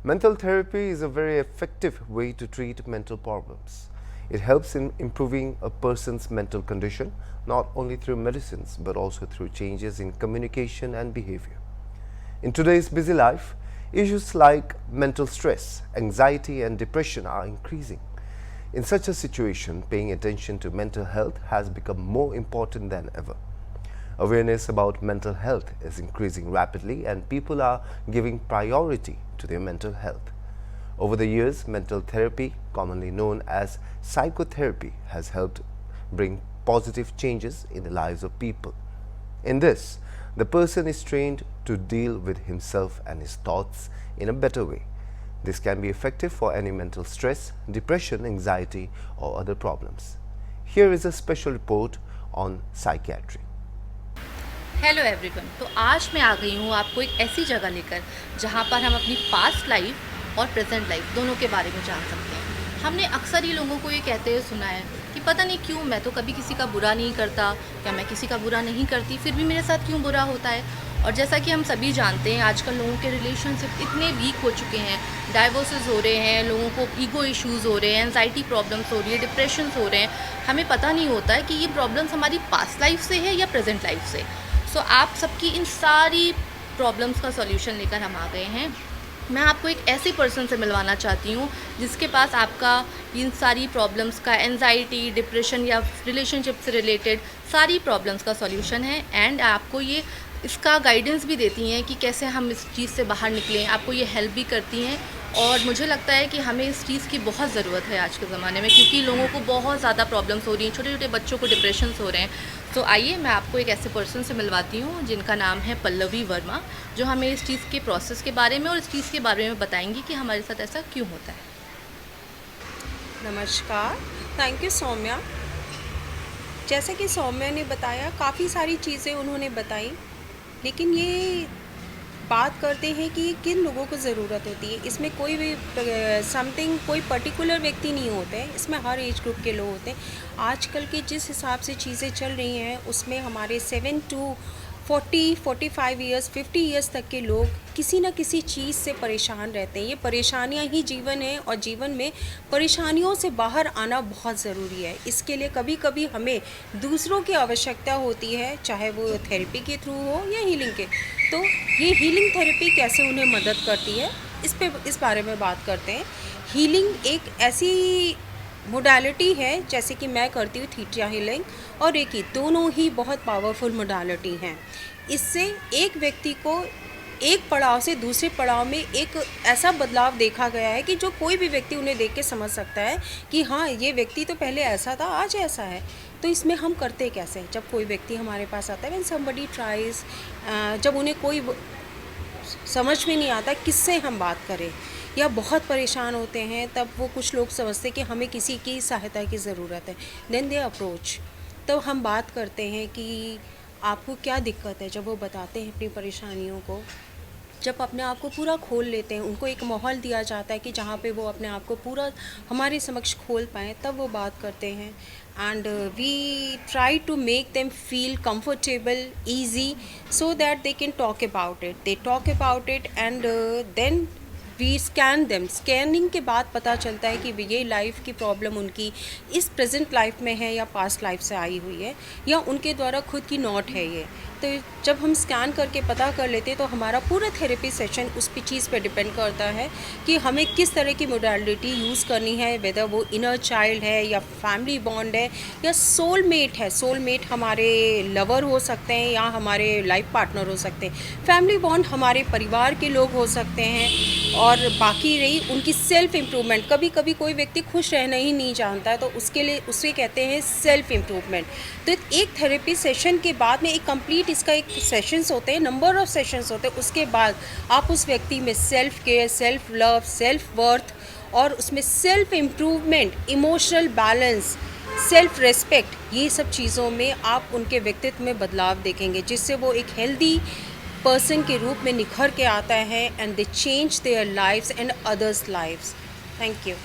Mental therapy is a very effective way to treat mental problems. It helps in improving a person's mental condition not only through medicines but also through changes in communication and behavior. In today's busy life, issues like mental stress, anxiety, and depression are increasing. In such a situation, paying attention to mental health has become more important than ever. Awareness about mental health is increasing rapidly and people are giving priority to their mental health. Over the years, mental therapy, commonly known as psychotherapy, has helped bring positive changes in the lives of people. In this, the person is trained to deal with himself and his thoughts in a better way. This can be effective for any mental stress, depression, anxiety, or other problems. Here is a special report on psychiatry. Hello everyone. तो आज मैं आ गई हूँ आपको एक ऐसी जगह लेकर जहाँ पर हम अपनी पास्ट लाइफ और प्रेजेंट लाइफ दोनों के बारे में जान सकते हैं। हमने अक्सर ही लोगों को ये कहते हुए सुना है कि पता नहीं क्यों मैं तो कभी किसी का बुरा नहीं करता या मैं किसी का बुरा नहीं करती, फिर भी मेरे साथ क्यों बुरा होता है। और जैसा कि हम सभी जानते हैं, आजकल लोगों के रिलेशनशिप इतने वीक हो चुके हैं, डाइवोर्सेस हो रहे हैं, लोगों को ईगो इश्यूज़ हो रहे हैं, एंजाइटी प्रॉब्लम्स हो रही है, डिप्रेशंस हो रहे हैं। हमें पता नहीं होता है कि ये प्रॉब्लम्स हमारी पास्ट लाइफ से है या प्रेजेंट लाइफ से। सो आप सबकी इन सारी प्रॉब्लम्स का सॉल्यूशन लेकर हम आ गए हैं। मैं आपको एक ऐसे पर्सन से मिलवाना चाहती हूँ जिसके पास आपका इन सारी प्रॉब्लम्स का, एंजाइटी, डिप्रेशन या रिलेशनशिप से रिलेटेड सारी प्रॉब्लम्स का सॉल्यूशन है। एंड आपको ये इसका गाइडेंस भी देती हैं कि कैसे हम इस चीज़ से बाहर निकलें, आपको ये हेल्प भी करती हैं। और मुझे लगता है कि हमें इस चीज़ की बहुत ज़रूरत है आज के ज़माने में, क्योंकि लोगों को बहुत ज़्यादा प्रॉब्लम्स हो रही हैं, छोटे छोटे बच्चों को डिप्रेशंस हो रहे हैं। तो आइए मैं आपको एक ऐसे पर्सन से मिलवाती हूँ जिनका नाम है पल्लवी वर्मा, जो हमें इस चीज़ के प्रोसेस के बारे में और इस चीज़ के बारे में बताएंगी कि हमारे साथ ऐसा क्यों होता है। नमस्कार, थैंक यू सौम्या। जैसा कि सौम्या ने बताया, काफ़ी सारी चीज़ें उन्होंने बताई, लेकिन ये बात करते हैं कि किन लोगों को ज़रूरत होती है। इसमें कोई भी कोई पर्टिकुलर व्यक्ति नहीं होते हैं, इसमें हर एज ग्रुप के लोग होते हैं। आजकल के जिस हिसाब से चीज़ें चल रही हैं उसमें हमारे 7 to 40, 45 ईयर्स, 50 ईयर्स तक के लोग किसी न किसी चीज़ से परेशान रहते हैं। ये परेशानियां ही जीवन है और जीवन में परेशानियों से बाहर आना बहुत ज़रूरी है। इसके लिए कभी कभी हमें दूसरों की आवश्यकता होती है, चाहे वो थेरेपी के थ्रू हो या हीलिंग के। तो ये हीलिंग थेरेपी कैसे उन्हें मदद करती है, इस बारे में बात करते हैं। हीलिंग एक ऐसी मोडालिटी है, जैसे कि मैं करती हूँ थीटा हीलिंग और रेकी, दोनों ही बहुत पावरफुल मोडालिटी हैं। इससे एक व्यक्ति को एक पड़ाव से दूसरे पड़ाव में एक ऐसा बदलाव देखा गया है कि जो कोई भी व्यक्ति उन्हें देख के समझ सकता है कि हाँ, ये व्यक्ति तो पहले ऐसा था, आज ऐसा है। तो इसमें हम करते कैसे? जब कोई व्यक्ति हमारे पास आता है, व्हेन समबडी ट्राइज, जब उन्हें कोई समझ में नहीं आता किससे हम बात करें या बहुत परेशान होते हैं, तब वो कुछ लोग समझते हैं कि हमें किसी की सहायता की ज़रूरत है। देन दे अप्रोच, तो हम बात करते हैं कि आपको क्या दिक्कत है। जब वो बताते हैं अपनी परेशानियों को, जब अपने आप को पूरा खोल लेते हैं, उनको एक माहौल दिया जाता है कि जहाँ पे वो अपने आप को पूरा हमारे समक्ष खोल पाएँ, तब वो बात करते हैं। And we try to make them feel comfortable, easy, so that they can talk about it. They talk about it and then we scan them. Scanning के बाद पता चलता है कि ये लाइफ की प्रॉब्लम उनकी इस प्रेजेंट लाइफ में है या पास्ट लाइफ से आई हुई है या उनके द्वारा खुद की नोट है ये। तो जब हम स्कैन करके पता कर लेते हैं तो हमारा पूरा थेरेपी सेशन उस चीज़ पे डिपेंड करता है कि हमें किस तरह की मोडालिटी यूज़ करनी है, वेदर वो इनर चाइल्ड है या फैमिली बॉन्ड है या सोलमेट है। सोलमेट हमारे लवर हो सकते हैं या हमारे लाइफ पार्टनर हो सकते हैं। फैमिली बॉन्ड हमारे परिवार के लोग हो सकते हैं। और बाकी रही उनकी सेल्फ इम्प्रूवमेंट, कभी कभी कोई व्यक्ति खुश रहना ही नहीं जानता, तो उसके लिए उसे कहते हैं सेल्फ इम्प्रूवमेंट। तो एक थेरेपी सेशन के बाद में एक कंप्लीट इसका एक सेशंस होते हैं, नंबर ऑफ सेशंस होते हैं। उसके बाद आप उस व्यक्ति में self care, self love, self worth और उसमें self improvement, emotional balance, self respect, ये सब चीज़ों में आप उनके व्यक्तित्व में बदलाव देखेंगे, जिससे वो एक हेल्दी पर्सन के रूप में निखर के आता है and they change their lives and others lives. Thank you.